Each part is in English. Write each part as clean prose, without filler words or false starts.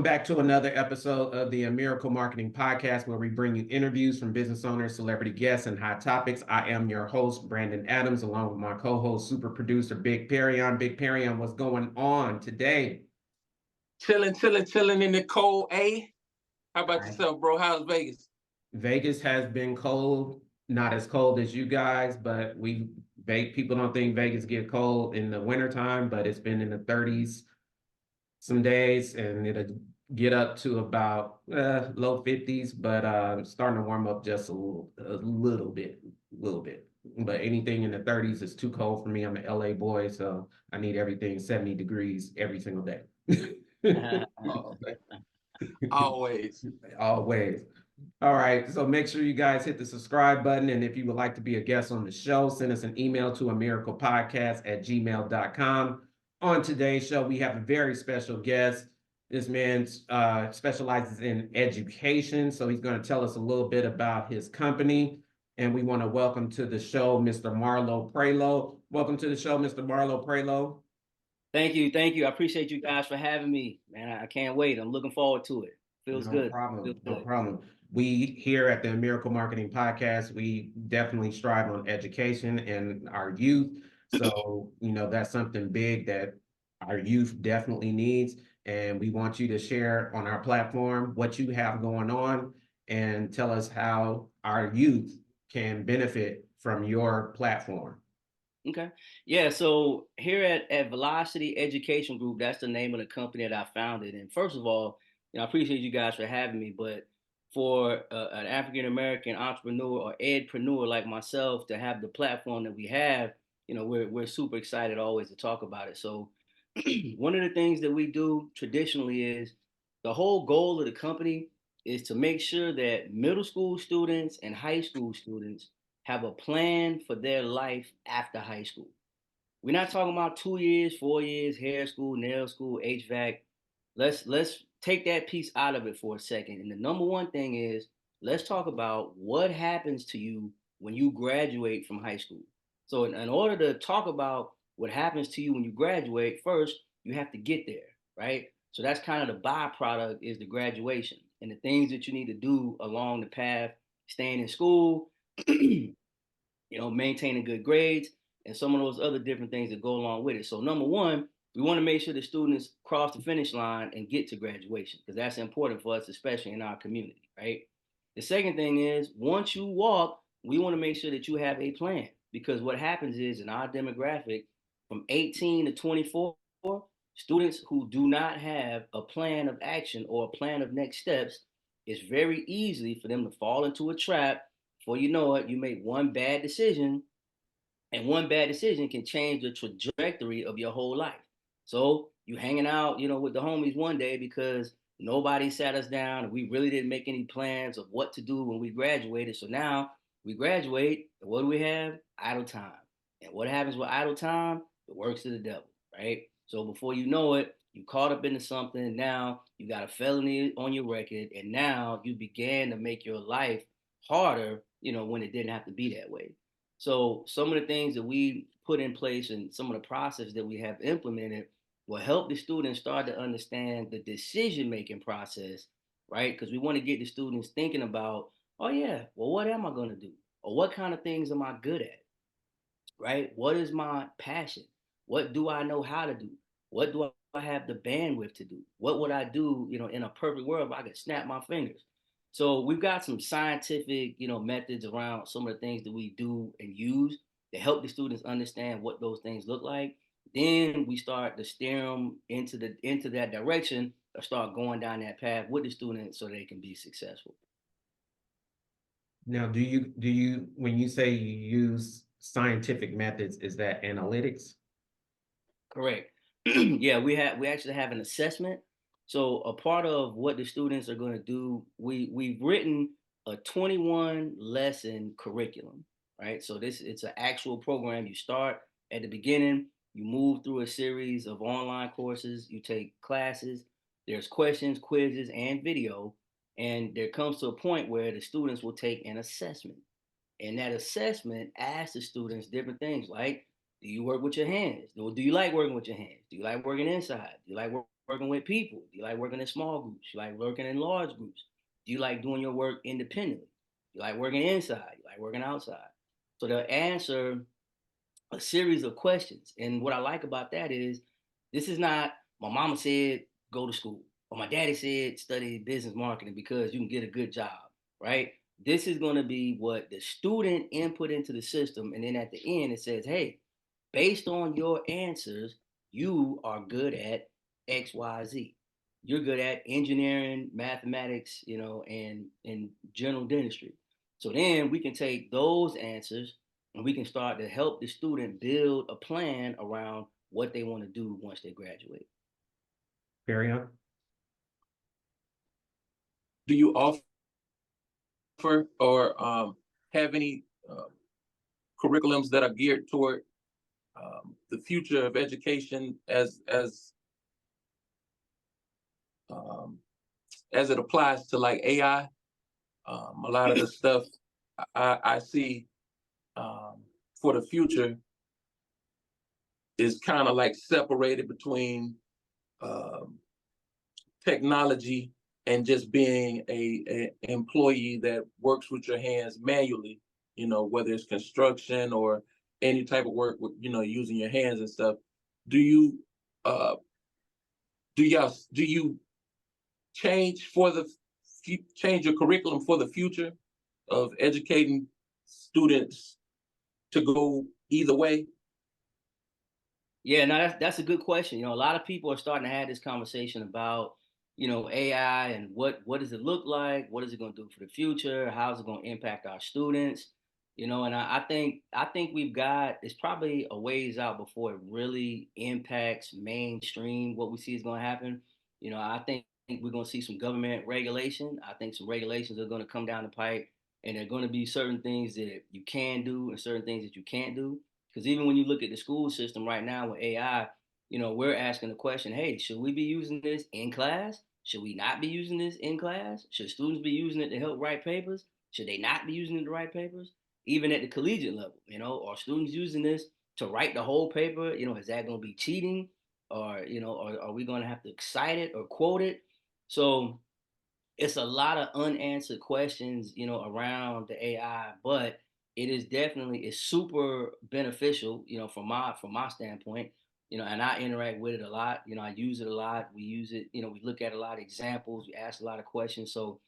back to another episode of the Miracle Marketing Podcast, where we bring you interviews from business owners, celebrity guests, and hot topics. I am your host, Brandon Adams, along with my co-host, super producer, Big Perion. Big Perion, what's going on today? Chilling in the cold, A. How about Right. yourself, bro? How's Vegas? Vegas has been cold, not as cold as you guys, but people don't think Vegas get cold in the wintertime, but it's been in the 30s some days, and it'll get up to about low 50s, but starting to warm up just a little bit. But anything in the 30s is too cold for me. I'm an LA boy, so I need everything 70 degrees every single day. Oh, always. Always. All right, so make sure you guys hit the subscribe button. And if you would like to be a guest on the show, send us an email to amiraclepodcast@gmail.com. On today's show, we have a very special guest. This man specializes in education, so he's going to tell us a little bit about his company. And we want to welcome to the show Mr. Marlo Prioleau. Welcome to the show, Mr. Marlo Prioleau. Thank you. I appreciate you guys for having me, man. I can't wait. I'm looking forward to it. Feels No good. problem. Feels No good. problem. We here at the Miracle Marketing Podcast, we definitely strive on education and our youth. So, that's something big that our youth definitely needs. And we want you to share on our platform what you have going on and tell us how our youth can benefit from your platform. Okay. Yeah. So here at Velocity Education Group, that's the name of the company that I founded. And first of all, I appreciate you guys for having me. But for an African American entrepreneur or edpreneur like myself to have the platform that we have, we're super excited always to talk about it. So one of the things that we do traditionally is the whole goal of the company is to make sure that middle school students and high school students have a plan for their life after high school. We're not talking about 2 years, 4 years, hair school, nail school, HVAC. Let's take that piece out of it for a second. And the number one thing is let's talk about what happens to you when you graduate from high school. So in order to talk about what happens to you when you graduate, first you have to get there, right? So that's kind of the byproduct is the graduation and the things that you need to do along the path, staying in school, maintaining good grades, and some of those other different things that go along with it. So number one, we want to make sure the students cross the finish line and get to graduation because that's important for us, especially in our community, right? The second thing is once you walk, we want to make sure that you have a plan because what happens is in our demographic from 18 to 24, students who do not have a plan of action or a plan of next steps, it's very easy for them to fall into a trap. Before you know it, you make one bad decision, and one bad decision can change the trajectory of your whole life. So you hanging out, with the homies one day because nobody sat us down and we really didn't make any plans of what to do when we graduated. So now we graduate, and what do we have? Idle time. And what happens with idle time? The works of the devil, right? So before you know it, you caught up into something. Now you got a felony on your record, and now you began to make your life harder, when it didn't have to be that way. So some of the things that we put in place and some of the process that we have implemented will help the students start to understand the decision making process, right? Because we want to get the students thinking about, oh yeah, well, what am I going to do? Or what kind of things am I good at? Right? What is my passion? What do I know how to do? What do I have the bandwidth to do? What would I do, in a perfect world if I could snap my fingers? So we've got some scientific, methods around some of the things that we do and use to help the students understand what those things look like. Then we start to steer them into that direction or start going down that path with the students so they can be successful. Now, do you when you say you use scientific methods, is that analytics? Correct. Yeah, we actually have an assessment. So a part of what the students are going to do, we've written a 21 lesson curriculum, right? So this it's an actual program. You start at the beginning, you move through a series of online courses, you take classes, there's questions, quizzes, and video, and there comes to a point where the students will take an assessment. And that assessment asks the students different things like, do you work with your hands? Do you like working with your hands? Do you like working inside? Do you like working working with people? Do you like working in small groups? You like working in large groups? Do you like doing your work independently? You like working inside? You like working outside? So they'll answer a series of questions. And what I like about that is this is not my mama said go to school or my daddy said study business marketing because you can get a good job, right? This is going to be what the student input into the system. And then at the end, it says, hey, based on your answers, you are good at XYZ. You're good at engineering, mathematics, and general dentistry. So then we can take those answers and we can start to help the student build a plan around what they want to do once they graduate. Carry on. Do you offer or have any curriculums that are geared toward the future of education um, as it applies to like AI? A lot of the stuff I see for the future is kind of like separated between um, technology and just being a employee that works with your hands manually, whether it's construction or any type of work with, using your hands and stuff. Do you uh do you change change your curriculum for the future of educating students to go either way? Yeah, no, that's a good question. A lot of people are starting to have this conversation about, AI and what does it look like? What is it going to do for the future? How is it going to impact our students? And I think it's probably a ways out before it really impacts mainstream. What we see is going to happen. I think we're going to see some government regulation. I think some regulations are going to come down the pipe, and there are going to be certain things that you can do and certain things that you can't do. Because even when you look at the school system right now with AI, we're asking the question, hey, should we be using this in class? Should we not be using this in class? Should students be using it to help write papers? Should they not be using it to write papers? Even at the collegiate level, are students using this to write the whole paper? Is that going to be cheating? Or are we going to have to cite it or quote it? So it's a lot of unanswered questions, around the AI, but it's super beneficial, from my standpoint, and I interact with it a lot. I use it a lot. We use it, we look at a lot of examples, we ask a lot of questions. So,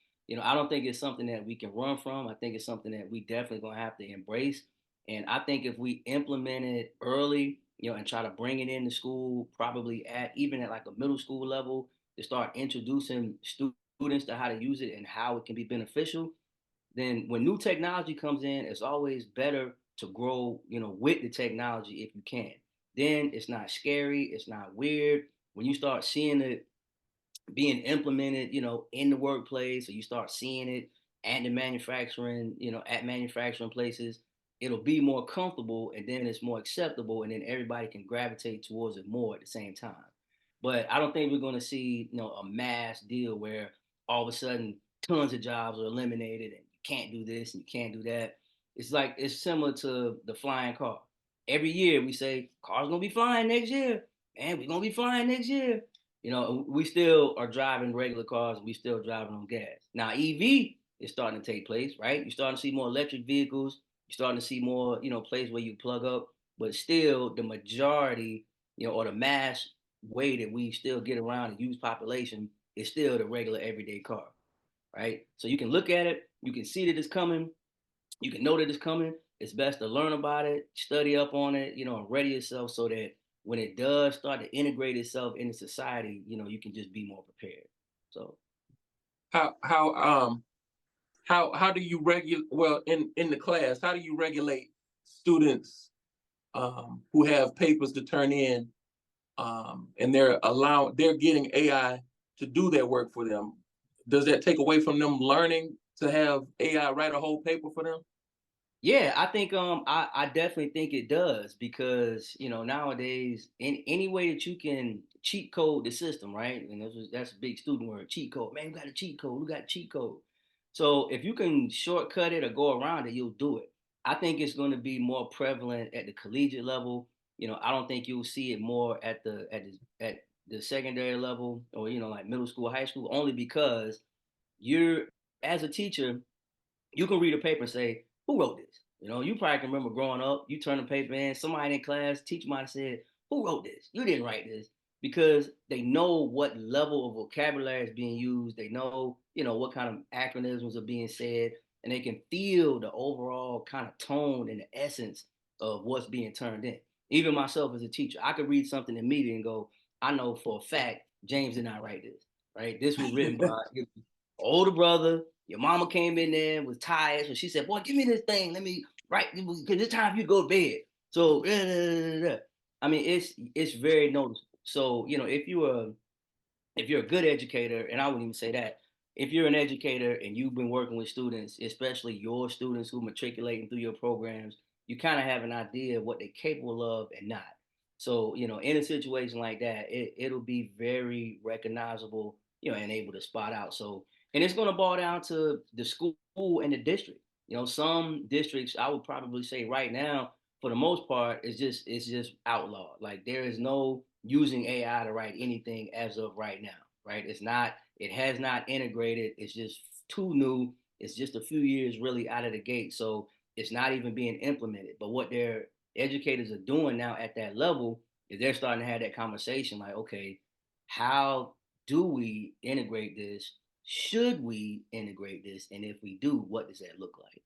I don't think it's something that we can run from. I think it's something that we definitely gonna have to embrace. And I think if we implement it early, and try to bring it into school, probably even at like a middle school level, to start introducing students to how to use it and how it can be beneficial, then when new technology comes in, it's always better to grow, with the technology if you can. Then it's not scary, it's not weird. When you start seeing it being implemented, in the workplace, or you start seeing it at the manufacturing, at manufacturing places, it'll be more comfortable and then it's more acceptable and then everybody can gravitate towards it more at the same time. But I don't think we're going to see, a mass deal where all of a sudden tons of jobs are eliminated and you can't do this and you can't do that. It's similar to the flying car. Every year we say cars gonna be flying next year, and we're gonna be flying next year. We still are driving regular cars. We still driving on gas. Now EV is starting to take place, right? You're starting to see more electric vehicles. You're starting to see more, places where you plug up. But still, the majority, or the mass way that we still get around and use population is still the regular everyday car, right? So you can look at it, you can see that it's coming, you can know that it's coming. It's best to learn about it, study up on it, and ready yourself so that when it does start to integrate itself into society, you can just be more prepared. So How how um how do you regulate, well, in the class, how do you regulate students who have papers to turn in, and they're getting AI to do their work for them? Does that take away from them learning to have AI write a whole paper for them? yeah, I think I definitely think it does because nowadays in any way that you can cheat code the system, right? And that's a big student word, cheat code. Man, we got a cheat code. We got a cheat code. So if you can shortcut it or go around it, you'll do it. I think it's going to be more prevalent at the collegiate level. I don't think you'll see it more at the secondary level, or like middle school, high school, only because you're, as a teacher, you can read a paper and say, who wrote this? You probably can remember growing up, you turn the paper in, somebody in class, teacher might have said, who wrote this? You didn't write this. Because they know what level of vocabulary is being used. They know, what kind of acronyms are being said, and they can feel the overall kind of tone and the essence of what's being turned in. Even myself as a teacher, I could read something in media and go, I know for a fact James did not write this, right? This was written by older brother. Your mama came in there, was tired, so she said, "Boy, give me this thing. Let me write, because it's time for you to go to bed." So, I mean, it's very noticeable. So, if you're a good educator, and I wouldn't even say that, if you're an educator and you've been working with students, especially your students who matriculating through your programs, you kind of have an idea of what they're capable of and not. So, in a situation like that, it'll be very recognizable, and able to spot out. So, and it's going to boil down to the school and the district. Some districts, I would probably say right now, for the most part, it's just outlawed. Like, there is no using AI to write anything as of right now, right? It has not integrated. It's just too new. It's just a few years really out of the gate. So it's not even being implemented. But what their educators are doing now at that level is they're starting to have that conversation like, okay, how do we integrate this? Should we integrate this? And if we do, what does that look like?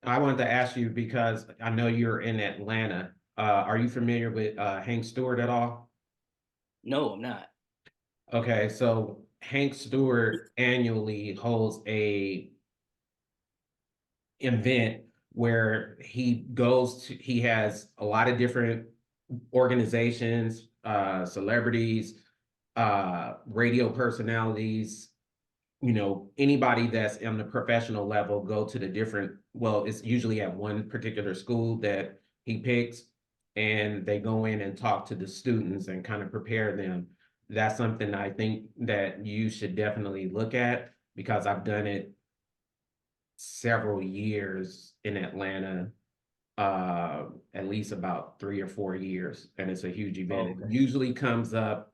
I wanted to ask you because I know you're in Atlanta. Are you familiar with Hank Stewart at all? No, I'm not. Okay, so Hank Stewart annually holds a event where he has a lot of different organizations, celebrities, radio personalities, anybody that's on the professional level go to the different, well, it's usually at one particular school that he picks, and they go in and talk to the students and kind of prepare them. That's something I think that you should definitely look at because I've done it several years in Atlanta, at least about 3 or 4 years, and it's a huge event. Oh, It okay. usually comes up,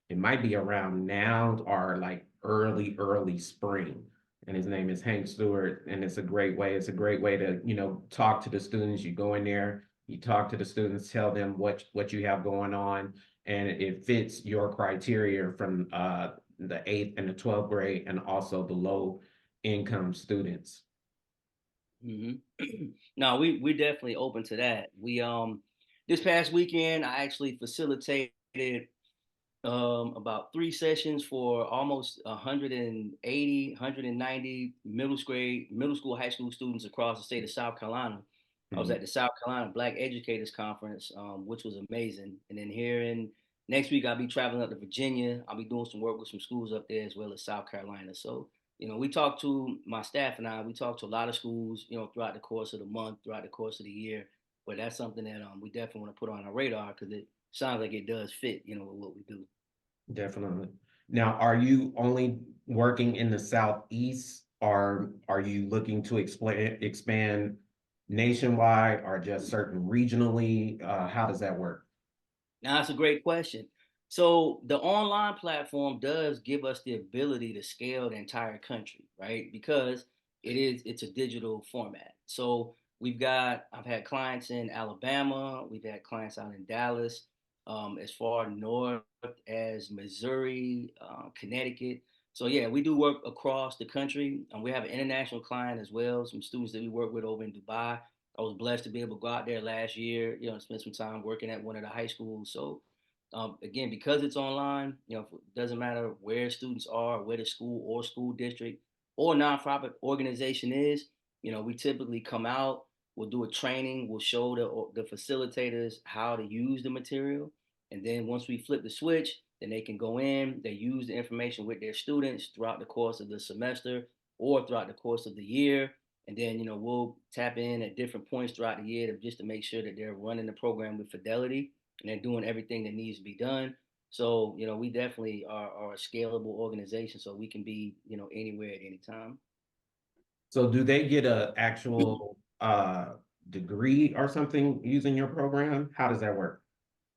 it might be around now or like early spring. And his name is Hank Stewart, and it's a great way. It's a great way to, talk to the students. You go in there, you talk to the students, tell them what you have going on, and it fits your criteria from the 8th and the 12th grade, and also the low income students. Hmm. No, we definitely open to that. We this past weekend I actually facilitated about 3 sessions for almost 180, 190 middle school, high school students across the state of South Carolina. I was Mhm. at the South Carolina Black Educators Conference, which was amazing. And then here in next week, I'll be traveling up to Virginia. I'll be doing some work with some schools up there as well as South Carolina. So, we talk to my staff and we talk to a lot of schools, throughout the course of the month, throughout the course of the year. But that's something that we definitely want to put on our radar because it sounds like it does fit, with what we do. Definitely. Now, are you only working in the Southeast, or are you looking to expand nationwide or just certain regionally? How does that work? Now, that's a great question. So the online platform does give us the ability to scale the entire country, right? Because it's a digital format. So I've had clients in Alabama, we've had clients out in Dallas, as far north as Missouri, Connecticut. So yeah, we do work across the country. We have an international client as well, some students that we work with over in Dubai. I was blessed to be able to go out there last year, spend some time working at one of the high schools. So, again, because it's online, it doesn't matter where students are, where the school or school district or nonprofit organization is. We typically come out, we'll do a training, we'll show the facilitators how to use the material, and then once we flip the switch, then they can go in, they use the information with their students throughout the course of the semester or throughout the course of the year, and then, we'll tap in at different points throughout the year just to make sure that they're running the program with fidelity and they're doing everything that needs to be done. So, we definitely are a scalable organization, so we can be, anywhere at any time. So do they get a actual degree or something using your program? How does that work?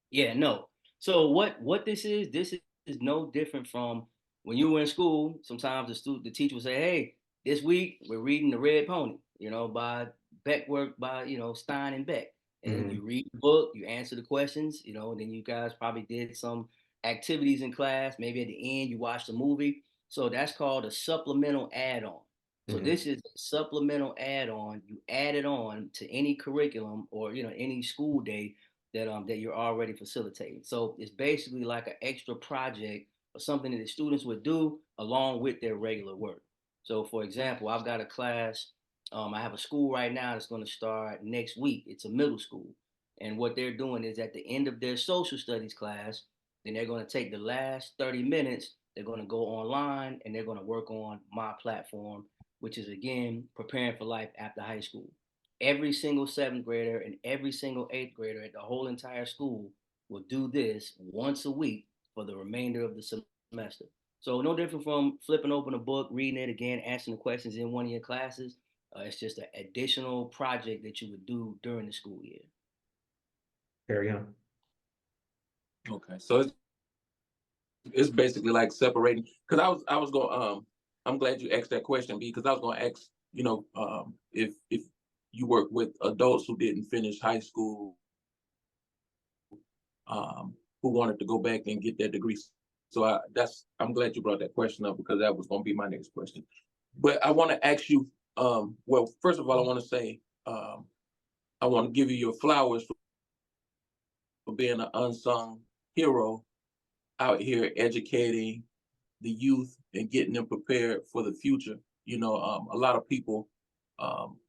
Yeah, no. So what this is no different from when you were in school. Sometimes the teacher would say, "Hey, this week we're reading The Red Pony," by Beck work by Stein and Beck, and Mhm. you read the book, you answer the questions, and then you guys probably did some activities in class. Maybe at the end you watched a movie. So that's called a supplemental add-on. So Mhm. this is a supplemental add-on. You add it on to any curriculum or any school day that you're already facilitating. So it's basically like an extra project or something that the students would do along with their regular work. So for example, I've got a class. I have a school right now that's going to start next week. It's a middle school, and what they're doing is at the end of their social studies class, then they're going to take the last 30 minutes. They're going to go online and they're going to work on my platform, which is again preparing for life after high school. Every single seventh grader and every single eighth grader at the whole entire school will do this once a week for the remainder of the semester. So no different from flipping open a book, reading it again, answering the questions in one of your classes. It's just an additional project that you would do during the school year. Carry on. Okay, so it's basically like separating. Because I was going I'm glad you asked that question, because I was going to ask, if you work with adults who didn't finish high school, who wanted to go back and get their degree. So I'm glad you brought that question up, because that was going to be my next question. But I want to ask you, well, first of all, I want to say, I want to give you your flowers for being an unsung hero out here educating the youth and getting them prepared for the future. A lot of people um,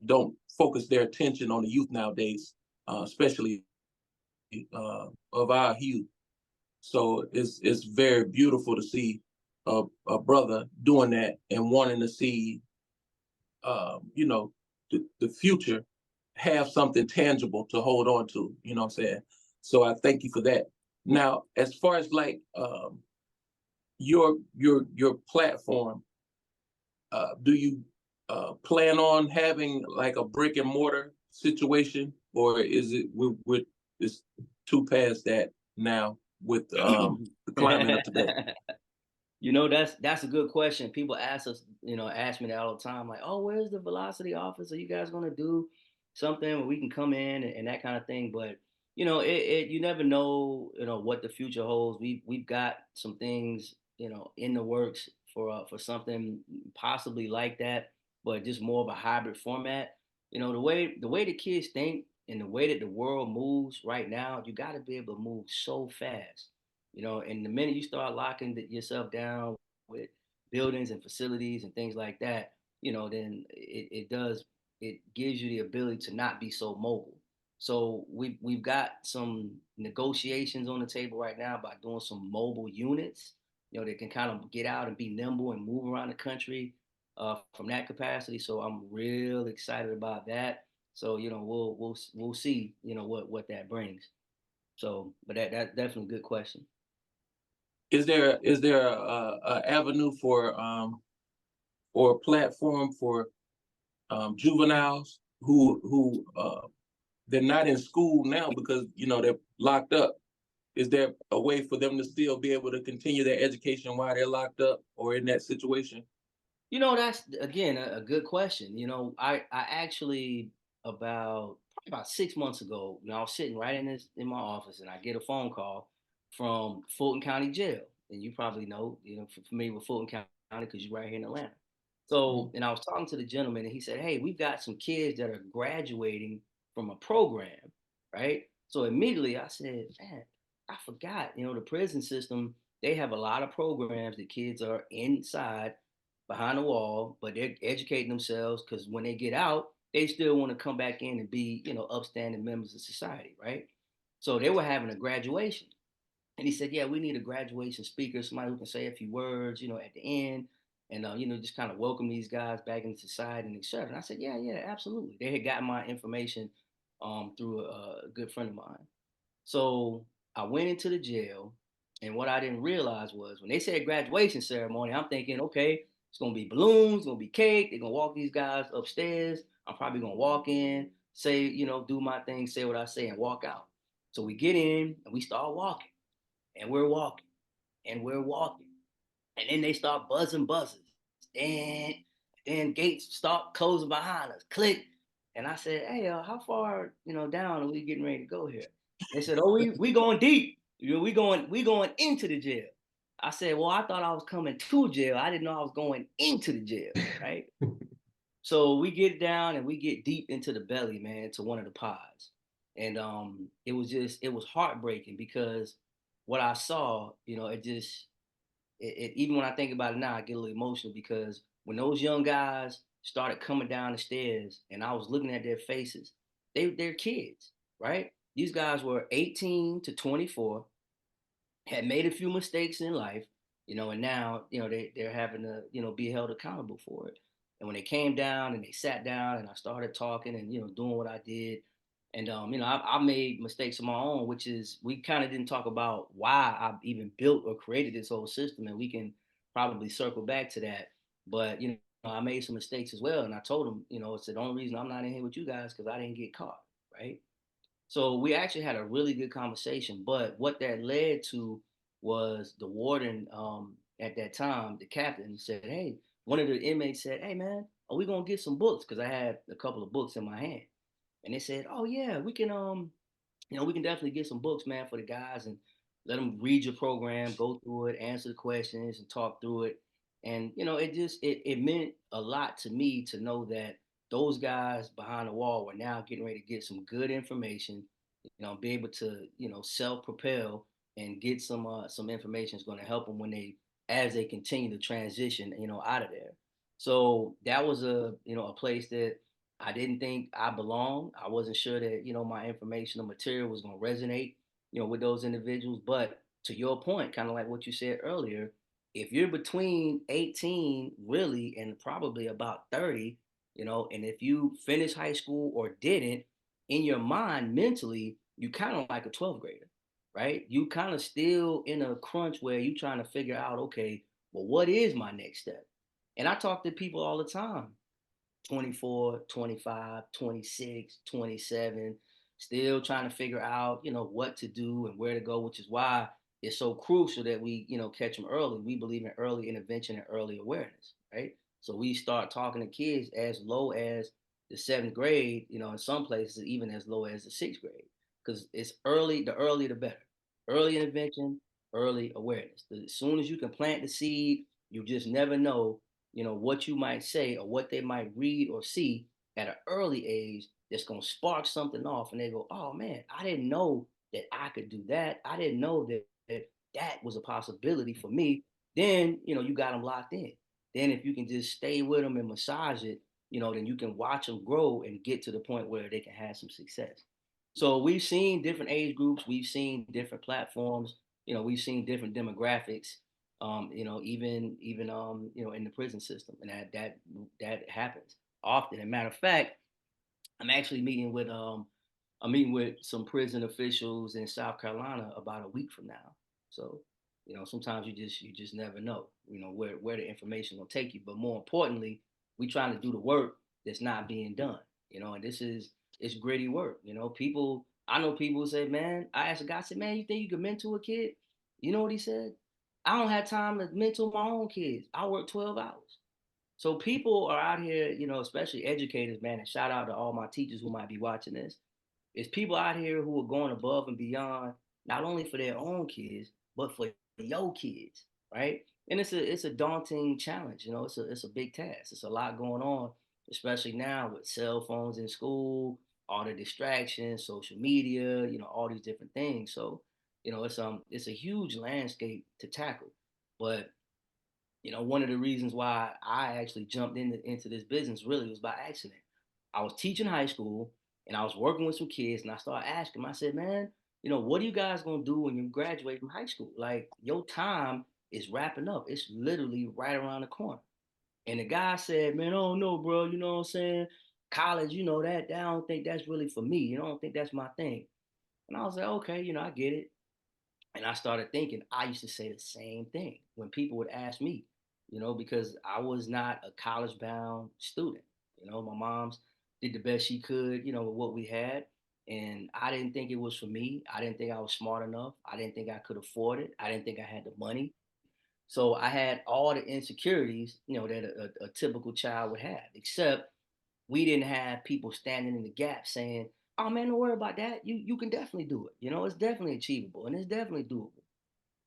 don't focus their attention on the youth nowadays, especially of our youth. So it's very beautiful to see a brother doing that and wanting to see, the future have something tangible to hold on to. You know what I'm saying? So I thank you for that. Now, as far as like your platform, do you plan on having like a brick and mortar situation, or is it with it's too past that now with the climate of today? That's a good question. People ask me that all the time, like, "Oh, where's the velocity office? Are you guys gonna do something where we can come in and that kind of thing?" But you never know, what the future holds. We've got some things, in the works for something possibly like that, but just more of a hybrid format. The way the kids think and the way that the world moves right now, you got to be able to move so fast. And the minute you start locking yourself down with buildings and facilities and things like that, then it gives you the ability to not be so mobile. So we've got some negotiations on the table right now about doing some mobile units, that can kind of get out and be nimble and move around the country from that capacity. So I'm real excited about that. So we'll see, what that brings. So, but that's definitely a good question. Is there a avenue for or a platform for juveniles who they're not in school now because they're locked up? Is there a way for them to still be able to continue their education while they're locked up or in that situation? That's again a good question. I actually probably about 6 months ago, I was sitting right in my office and I get a phone call from Fulton County Jail. And you probably know, familiar with Fulton County because you're right here in Atlanta. So, Mhm. and I was talking to the gentleman and he said, "Hey, we've got some kids that are graduating from a program, right?" So immediately I said, "Man, I forgot, the prison system, they have a lot of programs that kids are inside behind the wall, but they're educating themselves because when they get out, they still want to come back in and be, upstanding members of society, right?" So they were having a graduation. And he said, "Yeah, we need a graduation speaker, somebody who can say a few words, at the end, and just kind of welcome these guys back into society and etc." And I said, "Yeah, yeah, absolutely." They had gotten my information through a good friend of mine. So I went into the jail, and what I didn't realize was when they said graduation ceremony, I'm thinking, okay, it's gonna be balloons, it's gonna be cake, they're gonna walk these guys upstairs. I'm probably gonna walk in, say, do my thing, say what I say, and walk out. So we get in and we start walking. and we're walking, and we're walking, and then they start buzzing buzzers. And then gates start closing behind us. Click. And I said, "Hey, how far, down are we getting ready to go here?" They said, "Oh, we going deep. We going into the jail." I said, "Well, I thought I was coming to jail. I didn't know I was going into the jail, right?" So we get down and we get deep into the belly, man, to one of the pods. And it was heartbreaking because what I saw, even when I think about it now, I get a little emotional because when those young guys started coming down the stairs and I was looking at their faces, they're kids, right? These guys were 18 to 24, had made a few mistakes in life, and now, they're having to, be held accountable for it. And when they came down and they sat down and I started talking and, doing what I did, and I made mistakes of my own, which is we kind of didn't talk about why I even built or created this whole system, and we can probably circle back to that. But I made some mistakes as well, and I told them, it's the only reason I'm not in here with you guys because I didn't get caught, right? So we actually had a really good conversation. But what that led to was the warden at that time, the captain said, "Hey," one of the inmates said, "Hey man, are we gonna get some books?" Because I had a couple of books in my hand. And they said, "Oh yeah, we can definitely get some books, man, for the guys and let them read your program, go through it, answer the questions, and talk through it." And it meant a lot to me to know that those guys behind the wall were now getting ready to get some good information, be able to self propel and get some information that's going to help them when as they continue to transition out of there. So that was a place that I didn't think I belonged. I wasn't sure that, my information or material was going to resonate, with those individuals. But to your point, kind of like what you said earlier, if you're between 18 really and probably about 30, and if you finish high school or didn't, in your mind mentally, you kind of like a 12th grader, right? You kind of still in a crunch where you trying to figure out, okay, well, what is my next step? And I talk to people all the time, 24, 25, 26, 27, still trying to figure out, what to do and where to go, which is why it's so crucial that we, catch them early. We believe in early intervention and early awareness, right? So we start talking to kids as low as the 7th grade, in some places, even as low as the 6th grade, because it's early, the earlier the better. Early intervention, early awareness. As soon as you can plant the seed, you just never know what you might say or what they might read or see at an early age that's going to spark something off and they go, "Oh man, I didn't know that I could do that. I didn't know that was a possibility for me." Then you got them locked in. Then if you can just stay with them and massage it, then you can watch them grow and get to the point where they can have some success. So we've seen different age groups, we've seen different platforms, we've seen different demographics, even in the prison system, and that happens often. As a matter of fact, I'm actually meeting with some prison officials in South Carolina about a week from now. So, sometimes you just never know, where the information will take you. But more importantly, we trying to do the work that's not being done, and it's gritty work. I know people who say, "Man," I asked a guy, I said, "Man, you think you could mentor a kid?" You know what he said? "I don't have time to mentor my own kids. I work 12 hours." So people are out here, especially educators, man, and shout out to all my teachers who might be watching this. It's people out here who are going above and beyond, not only for their own kids, but for your kids, right? And it's a daunting challenge. It's a big task. It's a lot going on, especially now with cell phones in school, all the distractions, social media, all these different things. So, it's a huge landscape to tackle. But one of the reasons why I actually jumped into this business really was by accident. I was teaching high school and I was working with some kids and I started asking them, I said, "Man, what are you guys gonna do when you graduate from high school? Like your time is wrapping up. It's literally right around the corner." And the guy said, "Man, I don't know, bro. You know what I'm saying? College, that I don't think that's really for me. I don't think that's my thing." And I was like, "Okay, I get it." And I started thinking, I used to say the same thing when people would ask me, because I was not a college bound student. My mom's did the best she could, with what we had. And I didn't think it was for me. I didn't think I was smart enough. I didn't think I could afford it. I didn't think I had the money. So I had all the insecurities, that a typical child would have, except we didn't have people standing in the gap saying, "Oh man, don't worry about that. You can definitely do it. It's definitely achievable and it's definitely doable."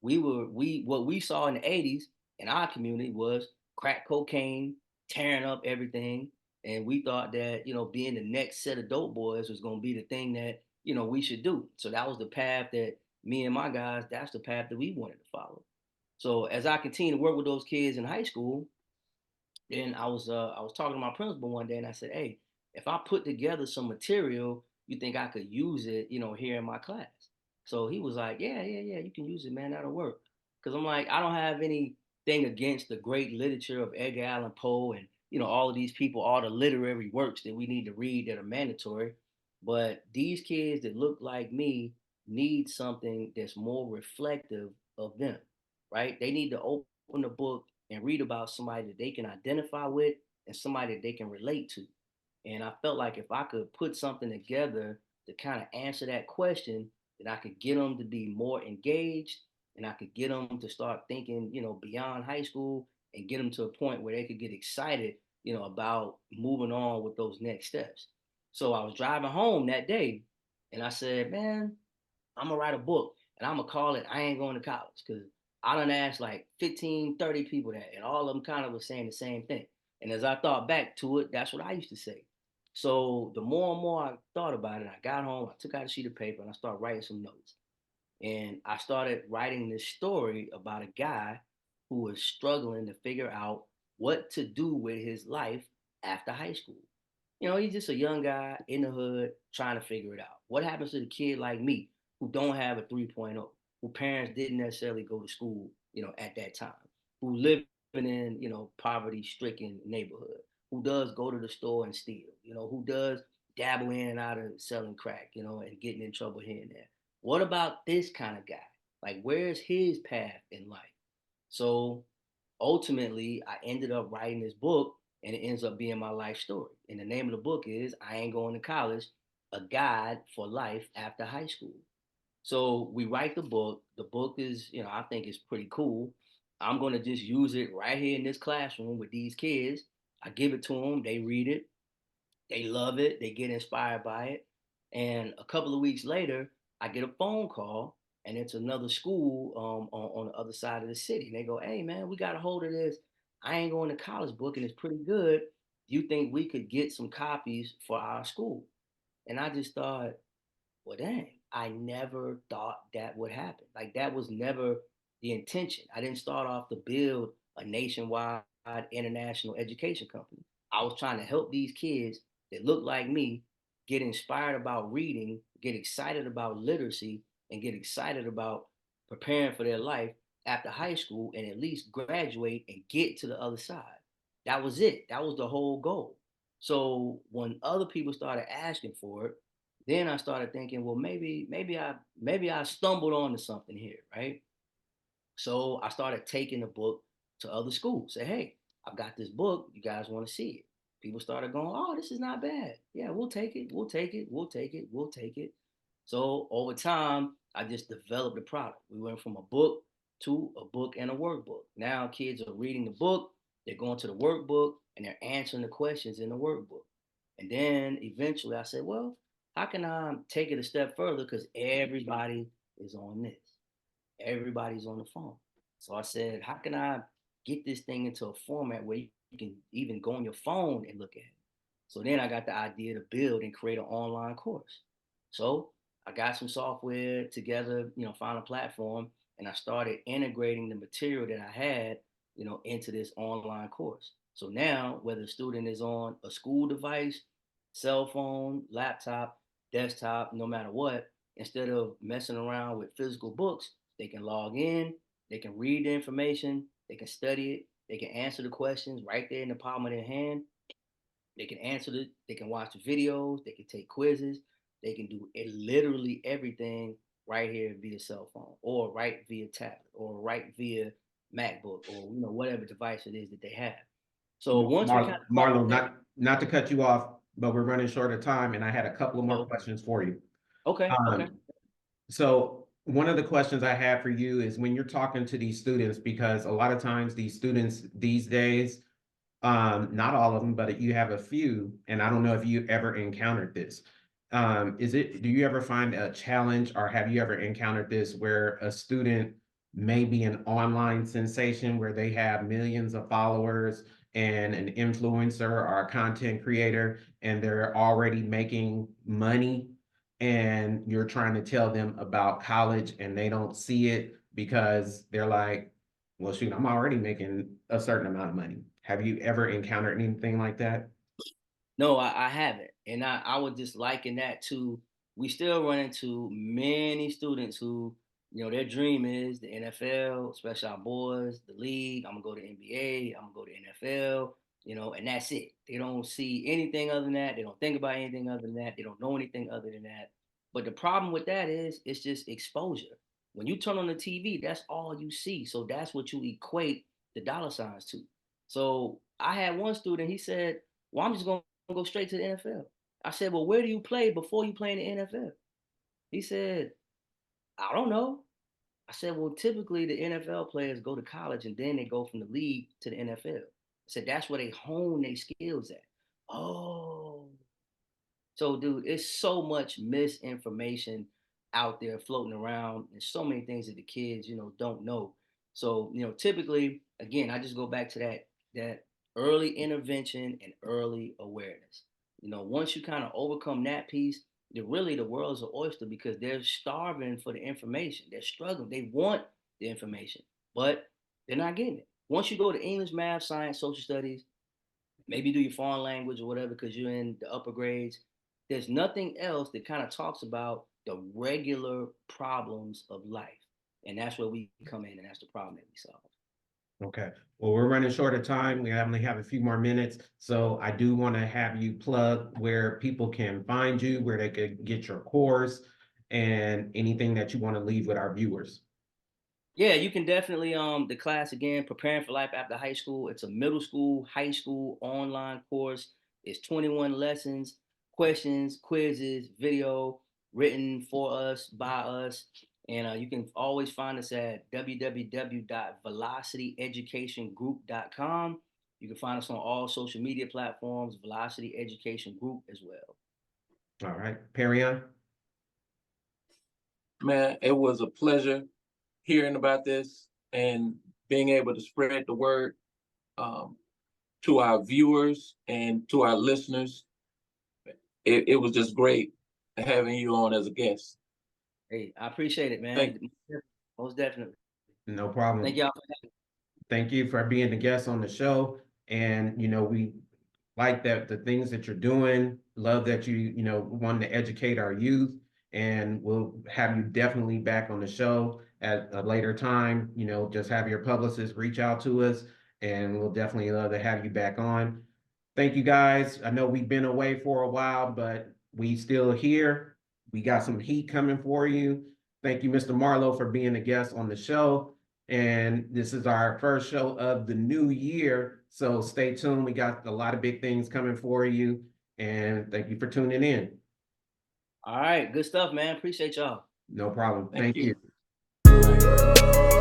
What we saw in the 80s in our community was crack cocaine tearing up everything. And we thought that, being the next set of dope boys was gonna be the thing that, we should do. So that was the path that me and my guys, that's the path that we wanted to follow. So as I continued to work with those kids in high school, then I was talking to my principal one day and I said, "Hey, if I put together some material, you think I could use it, here in my class?" So he was like, "Yeah, yeah, yeah, you can use it, man. That'll work." Because I'm like, I don't have anything against the great literature of Edgar Allan Poe and all of these people, all the literary works that we need to read that are mandatory. But these kids that look like me need something that's more reflective of them, right? They need to open the book and read about somebody that they can identify with and somebody that they can relate to. And I felt like if I could put something together to kind of answer that question, that I could get them to be more engaged and I could get them to start thinking, beyond high school and get them to a point where they could get excited, about moving on with those next steps. So I was driving home that day and I said, "Man, I'm gonna write a book and I'm gonna call it I Ain't Going to College." Because I done asked like 15, 30 people that, and all of them kind of was saying the same thing. And as I thought back to it, that's what I used to say. So the more and more I thought about it, I got home, I took out a sheet of paper and I started writing some notes. And I started writing this story about a guy who was struggling to figure out what to do with his life after high school. He's just a young guy in the hood trying to figure it out. What happens to the kid like me who don't have a 3.0, who parents didn't necessarily go to school, at that time, who living in, poverty stricken neighborhood, who does go to the store and steal, who does dabble in and out of selling crack, and getting in trouble here and there. What about this kind of guy? Like, where's his path in life? So ultimately, I ended up writing this book and it ends up being my life story. And the name of the book is I Ain't Going to College, A Guide for Life After High School. So we write the book. The book is, I think it's pretty cool. I'm going to just use it right here in this classroom with these kids. I give it to them, they read it, they love it, they get inspired by it. And a couple of weeks later, I get a phone call, and it's another school on the other side of the city. And they go, "Hey, man, we got a hold of this I Ain't Going to College book, and it's pretty good. Do you think we could get some copies for our school?" And I just thought, well, dang, I never thought that would happen. Like that was never the intention. I didn't start off to build a nationwide international education company. I was trying to help these kids that look like me get inspired about reading, get excited about literacy, and get excited about preparing for their life after high school and at least graduate and get to the other side. That was it. That was the whole goal. So when other people started asking for it, then I started thinking, well, maybe I stumbled onto something here, right? So I started taking the book to other schools. Say, "Hey, I've got this book. You guys want to see it?" People started going, "Oh, this is not bad. Yeah, we'll take it. We'll take it. We'll take it. We'll take it." So over time, I just developed the product. We went from a book to a book and a workbook. Now kids are reading the book, they're going to the workbook, and they're answering the questions in the workbook. And then eventually I said, well, how can I take it a step further? Because everybody is on this. Everybody's on the phone. So I said, how can I get this thing into a format where you can even go on your phone and look at it? So then I got the idea to build and create an online course. So I got some software together, found a platform, and I started integrating the material that I had, into this online course. So now, whether the student is on a school device, cell phone, laptop, desktop, no matter what, instead of messing around with physical books, they can log in, they can read the information, they can study it, they can answer the questions right there in the palm of their hand. They can answer it, they can watch the videos, they can take quizzes, they can do literally everything right here via cell phone or right via tablet or right via MacBook or whatever device it is that they have. So once we kind of Marlo, that, not to cut you off, but we're running short of time, and I had a couple of more Okay. questions for you. Okay. Okay. So one of the questions I have for you is when you're talking to these students, because a lot of times these students these days, not all of them, but you have a few, and I don't know if you ever encountered this. Do you ever find a challenge, or have you ever encountered this where a student may be an online sensation where they have millions of followers and an influencer or a content creator, and they're already making money, and you're trying to tell them about college and they don't see it because they're like, well, shoot, I'm already making a certain amount of money. Have you ever encountered anything like that? No, I haven't. And I would just liken that to we still run into many students who, their dream is the NFL, especially our boys, the league. I'm gonna go to NBA, I'm gonna go to NFL, and that's it. They don't see anything other than that. They don't think about anything other than that. They don't know anything other than that. But the problem with that is it's just exposure. When you turn on the TV, that's all you see. So that's what you equate the dollar signs to. So I had one student, he said, well, I'm just gonna go straight to the NFL. I said, well, where do you play before you play in the NFL? He said, I don't know. I said, well, typically the NFL players go to college and then they go from the league to the NFL. I said, that's where they hone their skills at. Oh, so, dude, it's so much misinformation out there floating around, and so many things that the kids, don't know. So, typically, again, I just go back to that early intervention and early awareness. Once you kind of overcome that piece, the world's an oyster because they're starving for the information. They're struggling. They want the information, but they're not getting it. Once you go to English, math, science, social studies, maybe do your foreign language or whatever because you're in the upper grades. There's nothing else that kind of talks about the regular problems of life. And that's where we come in, and that's the problem that we solve. Okay. Well, we're running short of time. We only have a few more minutes. So I do want to have you plug where people can find you, where they could get your course, and anything that you want to leave with our viewers. Yeah, you can definitely the class again, preparing for life after high school. It's a middle school, high school online course. It's 21 lessons, questions, quizzes, video written for us by us. And you can always find us at www.velocityeducationgroup.com. You can find us on all social media platforms, Velocity Education Group as well. All right. Perion. Man, it was a pleasure hearing about this and being able to spread the word um, to our viewers and to our listeners. It was just great having you on as a guest. Hey, I appreciate it, man. Thank Most definitely. No problem. Thank y'all. Thank you for being the guest on the show. And, we like that the things that you're doing, love that want to educate our youth. And we'll have you definitely back on the show at a later time. Just have your publicist reach out to us, and we'll definitely love to have you back on. Thank you guys. I know we've been away for a while, but we still here. We got some heat coming for you. Thank you, Mr. Marlo, for being a guest on the show. And this is our first show of the new year. So stay tuned. We got a lot of big things coming for you. And thank you for tuning in. All right. Good stuff, man. Appreciate y'all. No problem. Thank Thank you. you.